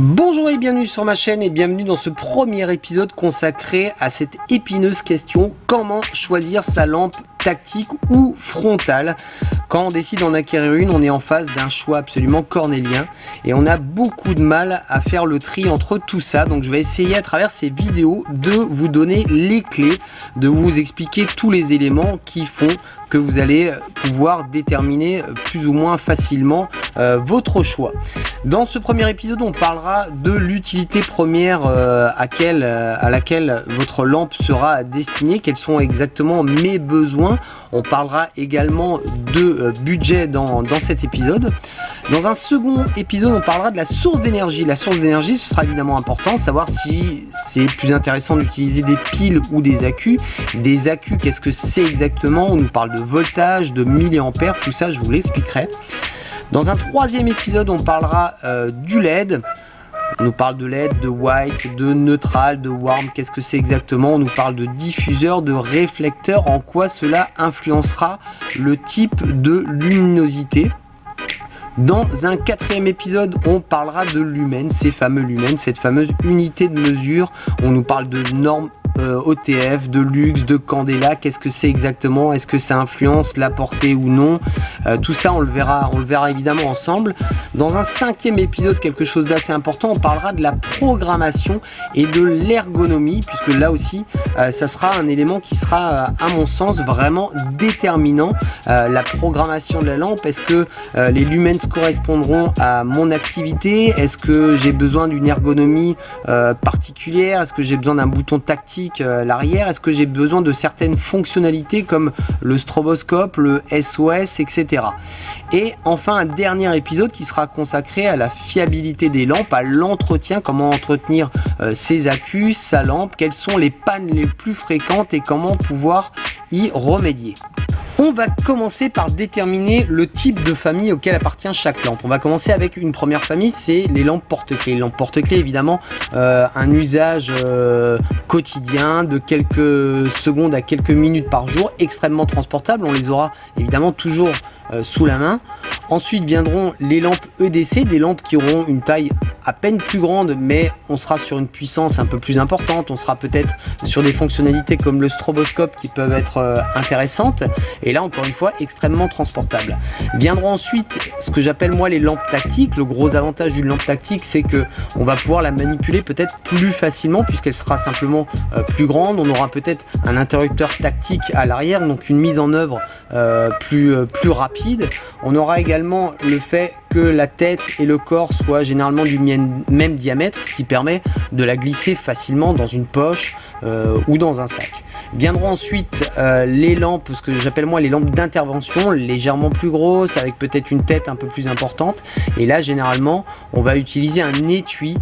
Bonjour et bienvenue sur ma chaîne et bienvenue dans ce premier épisode consacré à cette épineuse question: comment choisir sa lampe tactique ou frontale? Quand on décide d'en acquérir une, on est en face d'un choix absolument cornélien et on a beaucoup de mal à faire le tri entre tout ça. Donc je vais essayer à travers ces vidéos de vous donner les clés, de vous expliquer tous les éléments qui font que vous allez pouvoir déterminer plus ou moins facilement votre choix. Dans ce premier épisode, on parlera de l'utilité première à laquelle votre lampe sera destinée, quels sont exactement mes besoins. On parlera également de budget dans cet épisode. Dans un second épisode, on parlera de la source d'énergie. La source d'énergie, ce sera évidemment important, savoir si c'est plus intéressant d'utiliser des piles ou des accus. Des accus, qu'est-ce que c'est exactement? On nous parle de voltage, de milliampères, tout ça, je vous l'expliquerai. Dans un troisième épisode, on parlera du LED. On nous parle de LED, de white, de neutral, de warm, qu'est-ce que c'est exactement? On nous parle de diffuseur, de réflecteur, en quoi cela influencera le type de luminosité. Dans un quatrième épisode, on parlera de lumens, ces fameux lumens, cette fameuse unité de mesure. On nous parle de normes OTF, de luxe, de candela, qu'est-ce que c'est exactement? Est-ce que ça influence la portée ou non? Tout ça on le verra évidemment ensemble. Dans un cinquième épisode, quelque chose d'assez important, on parlera de la programmation et de l'ergonomie, puisque là aussi ça sera un élément qui sera à mon sens vraiment déterminant. La programmation de la lampe, est-ce que les lumens correspondront à mon activité? Est-ce que j'ai besoin d'une ergonomie particulière? Est-ce que j'ai besoin d'un bouton tactique à l'arrière? Est-ce que j'ai besoin de certaines fonctionnalités comme le stroboscope, le SOS, etc. Et enfin un dernier épisode qui sera consacré à la fiabilité des lampes, à l'entretien, comment entretenir ses accus, sa lampe, quelles sont les pannes les plus fréquentes et comment pouvoir y remédier. On va commencer par déterminer le type de famille auquel appartient chaque lampe. On va commencer avec une première famille, c'est les lampes porte-clés. Les lampes porte-clés, évidemment, un usage quotidien de quelques secondes à quelques minutes par jour, extrêmement transportable. On les aura évidemment toujours sous la main. Ensuite viendront les lampes EDC, des lampes qui auront une taille à peine plus grande, mais on sera sur une puissance un peu plus importante. On sera peut-être sur des fonctionnalités comme le stroboscope qui peuvent être intéressantes. Et là, encore une fois, extrêmement transportable. Viendront ensuite ce que j'appelle moi les lampes tactiques. Le gros avantage d'une lampe tactique, c'est que on va pouvoir la manipuler peut-être plus facilement puisqu'elle sera simplement plus grande. On aura peut-être un interrupteur tactique à l'arrière, donc une mise en œuvre plus rapide. On aura également le fait que la tête et le corps soient généralement du même diamètre, ce qui permet de la glisser facilement dans une poche ou dans un sac. Viendront ensuite les lampes, ce que j'appelle moi les lampes d'intervention, légèrement plus grosses, avec peut-être une tête un peu plus importante. Et là, généralement, on va utiliser un étui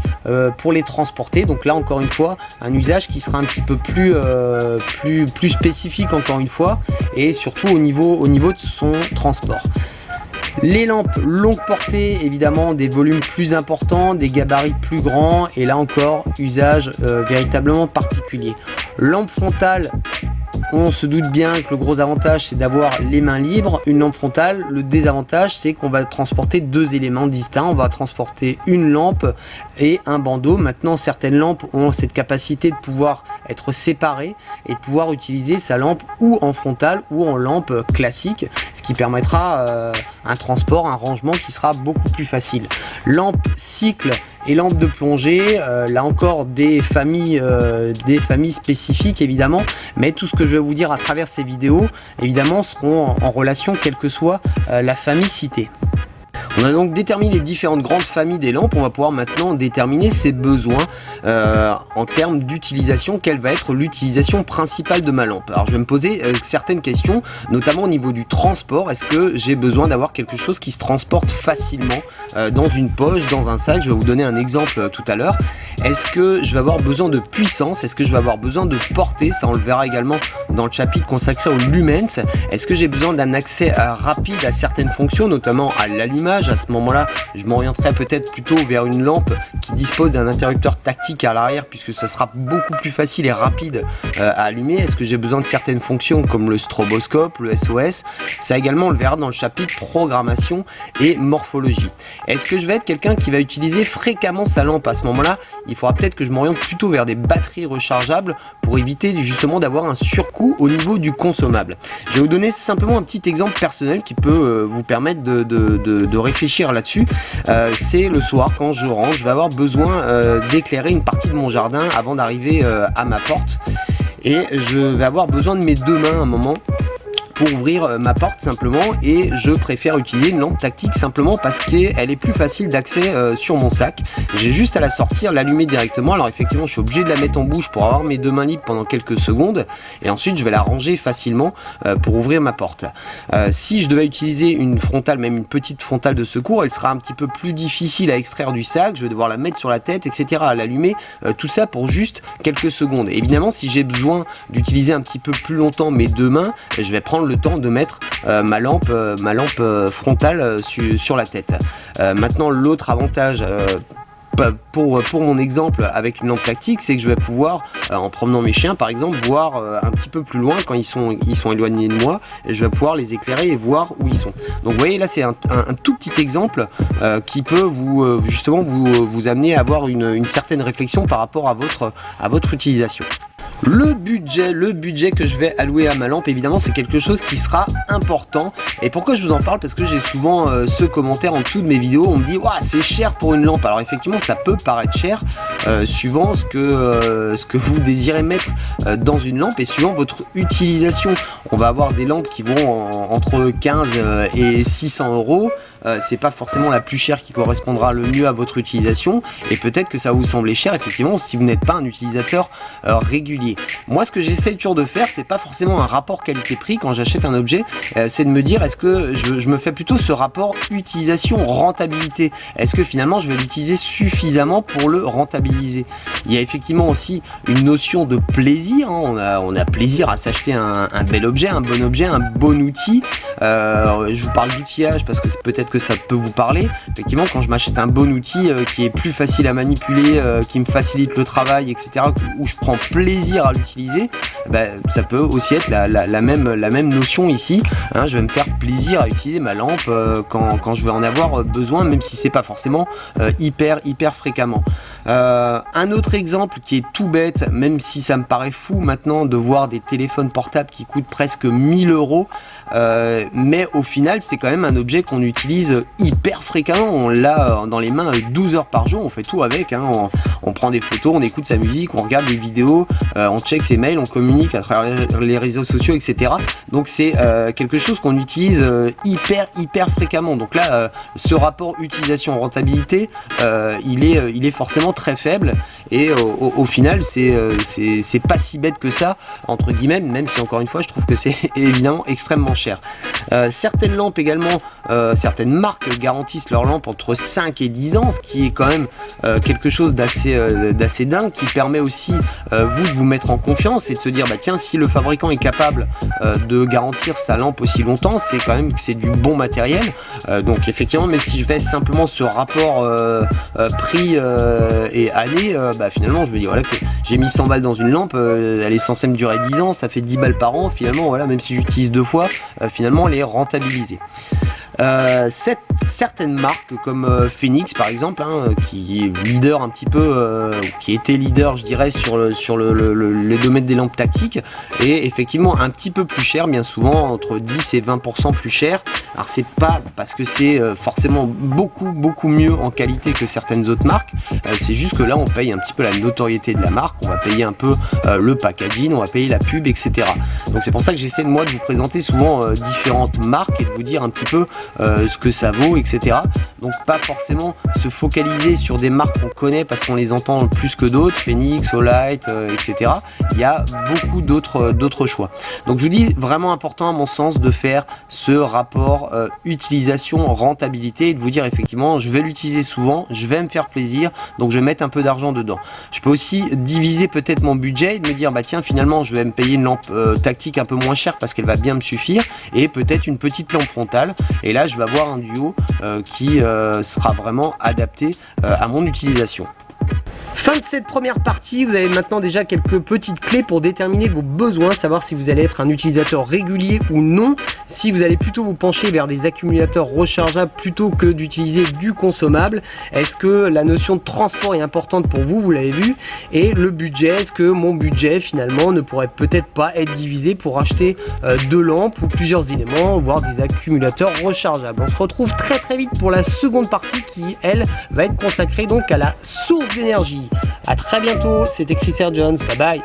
pour les transporter. Donc là, encore une fois, un usage qui sera un petit peu plus spécifique, encore une fois, et surtout au niveau de son transport. Les lampes longue portée, évidemment des volumes plus importants, des gabarits plus grands et là encore usage véritablement particulier. Lampe frontale, on se doute bien que le gros avantage c'est d'avoir les mains libres. Une lampe frontale, le désavantage c'est qu'on va transporter deux éléments distincts. On va transporter une lampe et un bandeau. Maintenant certaines lampes ont cette capacité de pouvoir être séparées et de pouvoir utiliser sa lampe ou en frontale ou en lampe classique, ce qui permettra un transport, un rangement qui sera beaucoup plus facile. Lampe cycle et lampe de plongée, là encore des familles spécifiques évidemment, mais tout ce que je vais vous dire à travers ces vidéos évidemment seront en relation quelle que soit la famille citée. On a donc déterminé les différentes grandes familles des lampes. On va pouvoir maintenant déterminer ses besoins en termes d'utilisation. Quelle va être l'utilisation principale de ma lampe? Alors je vais me poser certaines questions, notamment au niveau du transport. Est-ce que j'ai besoin d'avoir quelque chose qui se transporte facilement dans une poche, dans un sac? Je vais vous donner un exemple tout à l'heure. Est-ce que je vais avoir besoin de puissance? Est-ce que je vais avoir besoin de portée? Ça on le verra également dans le chapitre consacré aux lumens. Est-ce que j'ai besoin d'un accès rapide à certaines fonctions, notamment à l'allumage, usage, à ce moment-là, je m'orienterai peut-être plutôt vers une lampe qui dispose d'un interrupteur tactique à l'arrière, puisque ça sera beaucoup plus facile et rapide à allumer. Est-ce que j'ai besoin de certaines fonctions comme le stroboscope, le SOS? Ça également, on le verra dans le chapitre programmation et morphologie. Est-ce que je vais être quelqu'un qui va utiliser fréquemment sa lampe? À ce moment-là, il faudra peut-être que je m'oriente plutôt vers des batteries rechargeables pour éviter justement d'avoir un surcoût au niveau du consommable. Je vais vous donner simplement un petit exemple personnel qui peut vous permettre de réfléchir là-dessus. C'est le soir, quand je rentre, je vais avoir besoin d'éclairer une partie de mon jardin avant d'arriver à ma porte, et je vais avoir besoin de mes deux mains à un moment pour ouvrir ma porte simplement, et je préfère utiliser une lampe tactique simplement parce qu'elle est plus facile d'accès sur mon sac. J'ai juste à la sortir, l'allumer directement. Alors effectivement, je suis obligé de la mettre en bouche pour avoir mes deux mains libres pendant quelques secondes, et ensuite je vais la ranger facilement pour ouvrir ma porte. Si je devais utiliser une frontale, même une petite frontale de secours, elle sera un petit peu plus difficile à extraire du sac. Je vais devoir la mettre sur la tête, etc., à l'allumer, tout ça pour juste quelques secondes. Et évidemment, si j'ai besoin d'utiliser un petit peu plus longtemps mes deux mains, je vais prendre le temps de mettre ma lampe frontale sur la tête. Maintenant, l'autre avantage pour mon exemple avec une lampe tactique, c'est que je vais pouvoir, en promenant mes chiens par exemple, voir un petit peu plus loin quand ils sont éloignés de moi, et je vais pouvoir les éclairer et voir où ils sont. Donc vous voyez, là c'est un tout petit exemple qui peut justement vous amener à avoir une certaine réflexion par rapport à votre utilisation. Le budget que je vais allouer à ma lampe, évidemment, c'est quelque chose qui sera important. Et pourquoi je vous en parle? Parce que j'ai souvent ce commentaire en dessous de mes vidéos. On me dit, waouh, c'est cher pour une lampe. Alors effectivement, ça peut paraître cher suivant ce que vous désirez mettre dans une lampe et suivant votre utilisation. On va avoir des lampes qui vont entre 15 et 600 euros. C'est pas forcément la plus chère qui correspondra le mieux à votre utilisation, et peut-être que ça va vous sembler cher effectivement si vous n'êtes pas un utilisateur régulier. Moi, ce que j'essaie toujours de faire, c'est pas forcément un rapport qualité-prix quand j'achète un objet, c'est de me dire, est-ce que je me fais plutôt ce rapport utilisation-rentabilité? Est-ce que finalement je vais l'utiliser suffisamment pour le rentabiliser? Il y a effectivement aussi une notion de plaisir, hein. On a plaisir à s'acheter un bel objet, un bon outil. Je vous parle d'outillage parce que c'est peut-être que ça peut vous parler. Effectivement, quand je m'achète un bon outil qui est plus facile à manipuler, qui me facilite le travail, etc., où je prends plaisir à l'utiliser, ça peut aussi être la même notion ici, hein. Je vais me faire plaisir à utiliser ma lampe quand je vais en avoir besoin, même si c'est pas forcément hyper fréquemment. Un autre exemple qui est tout bête, même si ça me paraît fou maintenant de voir des téléphones portables qui coûtent presque 1000 euros, mais au final c'est quand même un objet qu'on utilise hyper fréquemment. On l'a dans les mains 12 heures par jour, on fait tout avec, hein. On prend des photos, on écoute sa musique, on regarde des vidéos, on check ses mails, on communique à travers les réseaux sociaux, etc. Donc c'est quelque chose qu'on utilise hyper fréquemment. Donc là, ce rapport utilisation-rentabilité, il est forcément très faible, et au final c'est pas si bête que ça, entre guillemets, même si encore une fois je trouve que c'est évidemment extrêmement cher. Certaines lampes également, certaines marques garantissent leurs lampes entre 5 et 10 ans, ce qui est quand même quelque chose d'assez dingue, qui permet aussi de vous mettre en confiance et de se dire, tiens, si le fabricant est capable de garantir sa lampe aussi longtemps, c'est quand même que c'est du bon matériel. Donc effectivement, même si je fais simplement ce rapport prix et année, finalement je me dis, voilà, que j'ai mis 100 balles dans une lampe, elle est censée me durer 10 ans, ça fait 10 balles par an, finalement, voilà, même si j'utilise 2 fois, finalement elle est rentabilisée. Certaines marques comme Phoenix par exemple, hein, qui est leader un petit peu, qui était leader je dirais sur le domaine des lampes tactiques, et effectivement un petit peu plus cher, bien souvent entre 10 et 20% plus cher. Alors c'est pas parce que c'est forcément beaucoup mieux en qualité que certaines autres marques, c'est juste que là on paye un petit peu la notoriété de la marque, on va payer un peu le packaging, on va payer la pub, etc. Donc c'est pour ça que j'essaie de vous présenter souvent différentes marques et de vous dire un petit peu ce que ça vaut, etc. donc pas forcément se focaliser sur des marques qu'on connaît parce qu'on les entend plus que d'autres, Phoenix, Olight, etc. Il y a beaucoup d'autres choix. Donc je vous dis, vraiment important à mon sens de faire ce rapport utilisation rentabilité et de vous dire effectivement je vais l'utiliser souvent, je vais me faire plaisir, donc je vais mettre un peu d'argent dedans. Je peux aussi diviser peut-être mon budget et de me dire bah tiens, finalement je vais me payer une lampe tactique un peu moins chère parce qu'elle va bien me suffire, et peut-être une petite lampe frontale, et là je vais avoir un duo qui sera vraiment adapté à mon utilisation. Fin de cette première partie, vous avez maintenant déjà quelques petites clés pour déterminer vos besoins, savoir si vous allez être un utilisateur régulier ou non, si vous allez plutôt vous pencher vers des accumulateurs rechargeables plutôt que d'utiliser du consommable. Est-ce que la notion de transport est importante pour vous, vous l'avez vu, et le budget, est-ce que mon budget finalement ne pourrait peut-être pas être divisé pour acheter deux lampes ou plusieurs éléments, voire des accumulateurs rechargeables. On se retrouve très très vite pour la seconde partie qui, elle, va être consacrée donc à la source d'énergie. À très bientôt, c'était Chris Air Jones, bye bye.